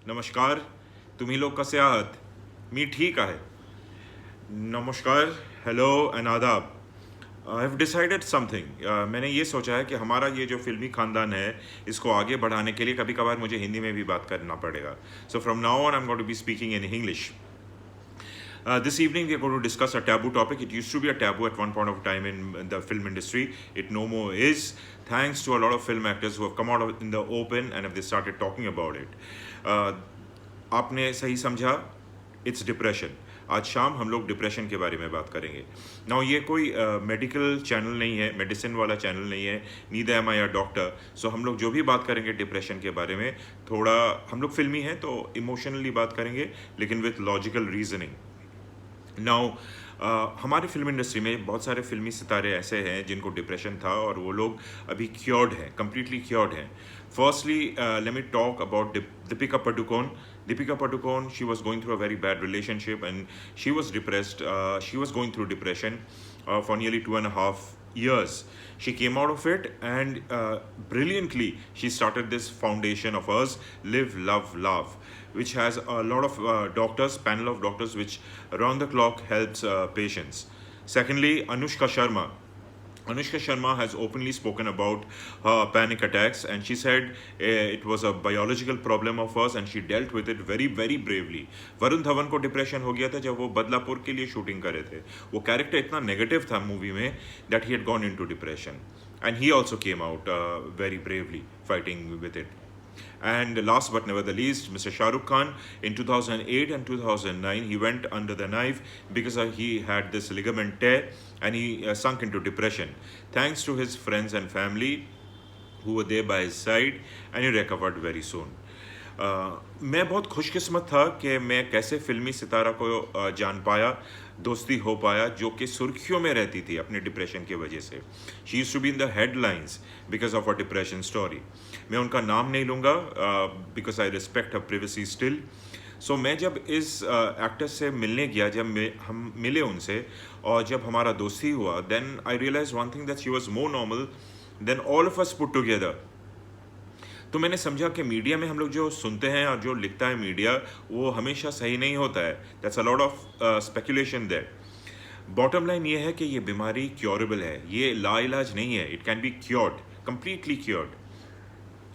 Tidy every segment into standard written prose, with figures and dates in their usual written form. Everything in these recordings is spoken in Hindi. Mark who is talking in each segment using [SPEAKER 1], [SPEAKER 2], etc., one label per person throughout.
[SPEAKER 1] नमस्कार. तुम्ही लोग कसे आहात? मी ठीक आहे. नमस्कार, हेलो एंड आदाब. I have decided something. मैंने ये सोचा है कि हमारा ये जो फिल्मी खानदान है इसको आगे बढ़ाने के लिए कभी कभार मुझे हिंदी में भी बात करना पड़ेगा. So from now on I am going to be speaking in English. This evening we are going to discuss a taboo topic. It used to be a taboo at one point of time in the film industry. It no more is, thanks to a lot of film actors who have come out in the open and have they started talking about it. आपने सही समझा, इट्स डिप्रेशन. आज शाम हम लोग डिप्रेशन के बारे में बात करेंगे. नाउ ये कोई मेडिकल चैनल नहीं है, मेडिसिन वाला चैनल नहीं है, neither am I a doctor. So हम लोग जो भी बात करेंगे डिप्रेशन के बारे में, थोड़ा हम लोग फिल्मी हैं तो इमोशनली बात करेंगे, लेकिन विथ लॉजिकल रीजनिंग. नाउ हमारे फिल्म इंडस्ट्री में बहुत सारे फिल्मी सितारे ऐसे हैं जिनको डिप्रेशन था और वो लोग अभी क्योर्ड हैं, कम्प्लीटली क्योर्ड हैं. Firstly let me talk about Deepika Padukone. Deepika Padukone, she was going through a very bad relationship and she was depressed. She was going through depression for nearly 2.5 years. She came out of it and brilliantly she started this foundation of hers, Live, Love, Love, which has a lot of doctors, panel of doctors, which around the clock helps patients. Secondly, Anushka Sharma. Anushka Sharma has openly spoken about her panic attacks and she said it was a biological problem of hers and she dealt with it very very bravely. Varun Dhawan को डिप्रेशन हो गया था जब वो बदलापुर के लिए शूटिंग कर रहे थे. वो कैरेक्टर इतना नेगेटिव था मूवी में that he had gone into depression and he also came out very bravely fighting with it. And last but never the least, Mr. Shah Rukh Khan, in 2008 and 2009, he went under the knife because he had this ligament tear and he sunk into depression. Thanks to his friends and family who were there by his side, and he recovered very soon. मैं बहुत खुशकिस्मत था कि मैं कैसे फिल्मी सितारा को जान पाया, दोस्ती हो पाया, जो कि सुर्खियों में रहती थी अपने डिप्रेशन की वजह से. She used to be in the headlines because of a depression story. मैं उनका नाम नहीं लूँगा because I respect her privacy still. So मैं जब इस एक्टर से मिलने गया, जब हम मिले उनसे और जब हमारा दोस्ती हुआ, then I realise one thing that she was more normal than all of us put together. तो मैंने समझा कि मीडिया में हम लोग जो सुनते हैं और जो लिखता है मीडिया, वो हमेशा सही नहीं होता है. That's a lot of speculation there. Bottom line ये है कि ये बीमारी क्योरेबल है, ये लाइलाज नहीं है. It can be cured, completely cured.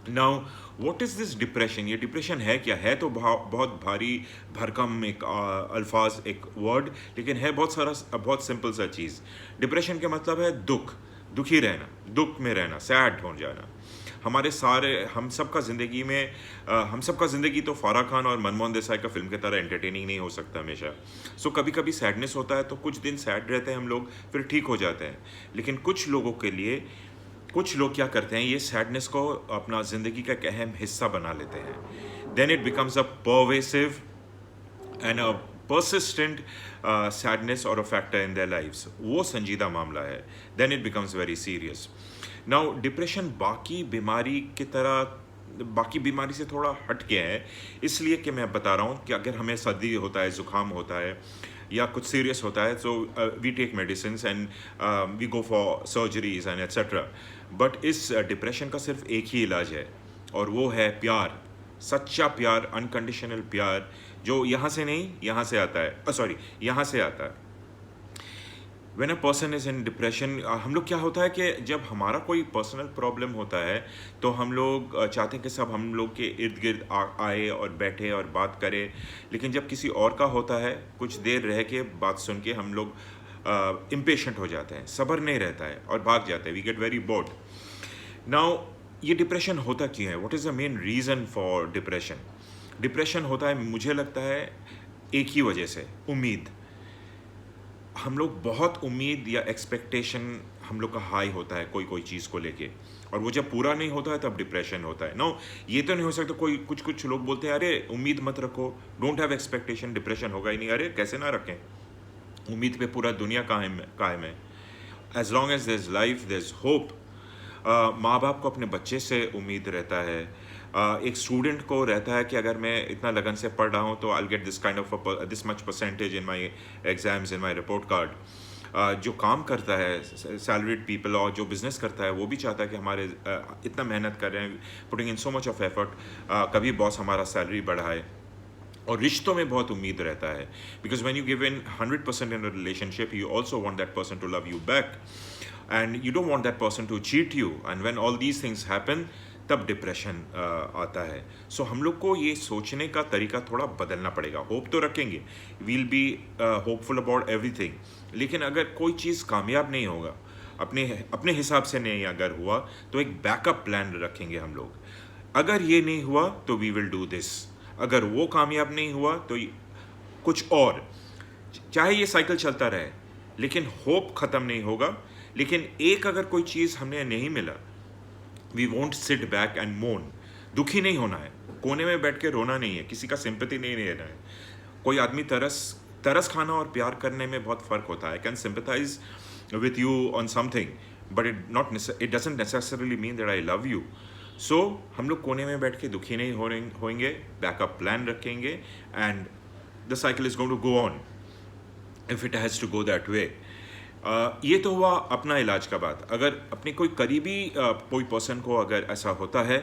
[SPEAKER 1] Now what is this depression? ये डिप्रेशन है क्या? है तो बहुत भारी भरकम एक अल्फाज, एक वर्ड, लेकिन है बहुत सिंपल सा चीज़. डिप्रेशन का मतलब है दुख, दुखी रहना, दुख में रहना, सैड हो जाना. हम सबका ज़िंदगी तो फारा खान और मनमोहन देसाई का फिल्म की तरह एंटरटेनिंग नहीं हो सकता हमेशा. सो कभी कभी सैडनेस होता है तो कुछ दिन सैड रहते हैं हम लोग, फिर ठीक हो जाते हैं. लेकिन कुछ लोग क्या करते हैं, ये सैडनेस को अपना ज़िंदगी का एक अहम हिस्सा बना लेते हैं. Then it becomes a pervasive and a persistent sadness or a factor in their lives. वो संजीदा मामला है. Then it becomes very serious. Now depression बाकी बीमारी से थोड़ा हट गया है, इसलिए कि मैं बता रहा हूँ कि अगर हमें सर्दी होता है, ज़ुकाम होता है या कुछ सीरियस होता है, so we take medicine and we go for surgeries and etcetera. But इस डिप्रेशन का सिर्फ एक ही इलाज है और वो है प्यार, सच्चा प्यार, अनकंडीशनल प्यार, जो यहाँ से नहीं यहाँ से आता है, यहाँ से आता है. When a person is in depression, हम लोग क्या होता है कि जब हमारा कोई पर्सनल प्रॉब्लम होता है तो हम लोग चाहते हैं कि सब हम लोग के इर्द गिर्द आए और बैठे और बात करे. लेकिन जब किसी और का होता है, कुछ देर रह के बात सुन के हम लोग इम्पेशेंट हो जाते हैं, सब्र नहीं रहता है और भाग जाते हैं. We get very bored. Now ये डिप्रेशन होता क्यों है? What is the main reason for depression? Depression होता है, मुझे लगता है, एक ही वजह से, उम्मीद. हम लोग बहुत उम्मीद या एक्सपेक्टेशन हम लोग का हाई होता है कोई चीज़ को लेके, और वो जब पूरा नहीं होता है तब डिप्रेशन होता है. नो, ये तो नहीं हो सकता. कुछ लोग बोलते हैं अरे उम्मीद मत रखो, डोंट हैव एक्सपेक्टेशन, डिप्रेशन होगा ही नहीं. अरे कैसे ना रखें, उम्मीद पे पूरा दुनिया कायम है. As long as there is life there is hope. माँ बाप को अपने बच्चे से उम्मीद रहता है. एक स्टूडेंट को रहता है कि अगर मैं इतना लगन से पढ़ रहा हूँ तो I get this kind of this much percentage in my exams, in my report card. जो काम करता है सैलरीड पीपल और जो बिजनेस करता है वो भी चाहता है कि हमारे इतना मेहनत कर रहे हैं, putting in so much of effort, कभी बॉस हमारा सैलरी बढ़ाए। और रिश्तों में बहुत उम्मीद रहता है, because when you give in 100% in a relationship you also want that person to love you back and you don't want that person to cheat you, and when all these things happen तब डिप्रेशन आता है। सो हम लोग को ये सोचने का तरीका थोड़ा बदलना पड़ेगा। होप तो रखेंगे, we'll be hopeful about everything, लेकिन अगर कोई चीज़ कामयाब नहीं होगा, अपने अपने हिसाब से नहीं अगर हुआ, तो एक बैकअप प्लान रखेंगे हम लोग। अगर ये नहीं हुआ तो वी विल डू दिस, अगर वो कामयाब नहीं हुआ तो कुछ और, चाहे ये साइकिल चलता रहे, लेकिन होप ख़त्म नहीं होगा। लेकिन एक अगर कोई चीज़ हमने नहीं मिला, we won't sit back and moan, दुखी नहीं होना है, कोने में बैठ के रोना नहीं है, किसी का सिंपैथी नहीं लेना है। कोई आदमी तरस खाना और प्यार करने में बहुत फ़र्क होता है। I can sympathize with you on something but it doesn't necessarily mean that I love you. So हम लोग कोने में बैठ के दुखी नहीं होंगे, बैकअप प्लान रखेंगे, and the cycle is going to go on if it has to go that way. ये तो हुआ अपना इलाज का बात। अगर अपने कोई करीबी कोई पर्सन को अगर ऐसा होता है,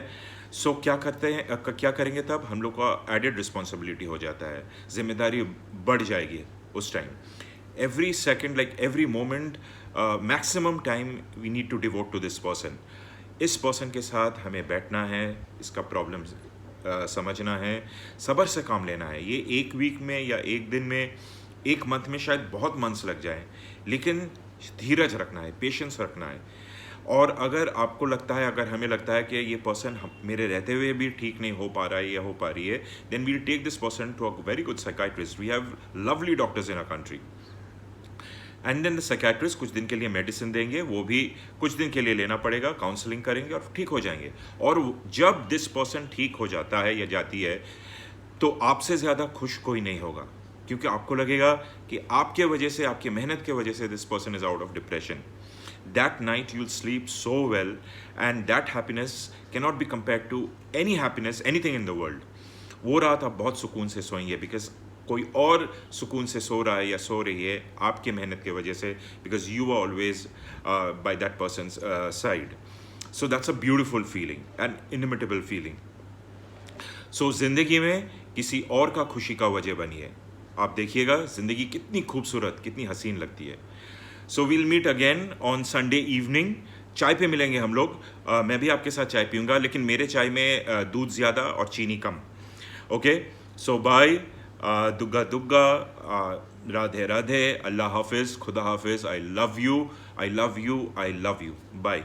[SPEAKER 1] सो क्या करते हैं, क्या करेंगे तब? हम लोग का एडेड रिस्पॉन्सिबिलिटी हो जाता है, जिम्मेदारी बढ़ जाएगी उस time. Every second, like every moment, maximum time we need to devote to this person. इस पर्सन के साथ हमें बैठना है, इसका प्रॉब्लम समझना है, सब्र से काम लेना है। ये एक वीक में या एक दिन में, एक मंथ में शायद बहुत मंथ्स लग जाए, लेकिन धीरज रखना है, पेशेंस रखना है। और अगर आपको लगता है, अगर हमें लगता है कि ये पर्सन मेरे रहते हुए भी ठीक नहीं हो पा रहा है या हो पा रही है, then we'll take this person to a very good psychiatrist. We have lovely doctors in our country, and then the psychiatrist कुछ दिन के लिए मेडिसिन देंगे, वो भी कुछ दिन के लिए लेना पड़ेगा, काउंसलिंग करेंगे और ठीक हो जाएंगे। और जब दिस पर्सन ठीक हो जाता है या जाती है, तो आपसे ज़्यादा खुश कोई नहीं होगा, क्योंकि आपको लगेगा कि आपके वजह से, आपकी मेहनत के वजह से this person is out of depression. That night you will sleep so well, and that happiness can not be compared to any happiness anything in the world. वो रात आप बहुत सुकून से सोएंगे, बिकॉज कोई और सुकून से सो रहा है या सो रही है आपके मेहनत की वजह से, because you are always by that person's side. So that's a beautiful feeling and inimitable feeling. So ज़िंदगी में किसी और का खुशी का वजह बनिए। आप देखिएगा ज़िंदगी कितनी खूबसूरत, कितनी हसीन लगती है। So we'll meet again on Sunday evening. चाय पे मिलेंगे हम लोग। मैं भी आपके साथ चाय पीऊँगा, लेकिन मेरे चाय में दूध ज़्यादा और चीनी कम। ओके, सो बाय, दुग्गा दुग्गा, राधे राधे, अल्लाह हाफिज़, खुदा हाफिज़। I love you, I love you, I love you. Bye.